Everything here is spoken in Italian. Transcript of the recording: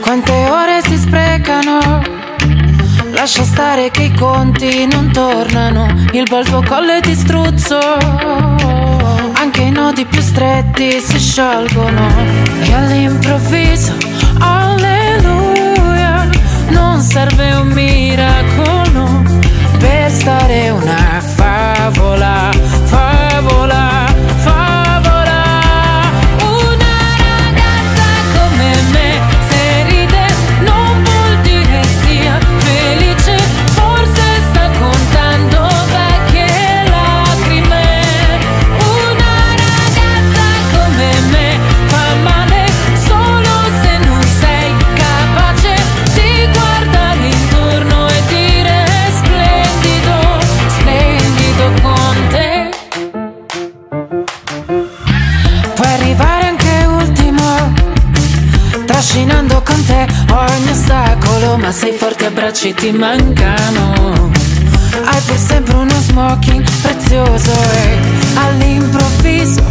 Quante ore si sprecano, lascia stare che i conti non tornano. Il bel tuo collo è di struzzo, anche i nodi più stretti si sciolgono. E all'improvviso, alleluia, non serve un miracolo per stare una favola, favola, favola. Una ragazza come me, se ride non vuol dire sia felice, forse sta contando vecchie lacrime. Una ragazza come me fa male solo se non sei capace di guardare intorno e dire splendido, splendido con te. Puoi arrivare anche ultimo, trascinando con te ogni ostacolo, ma sei forte, abbracci ti mancano. Hai per sempre uno smoking prezioso e all'improvviso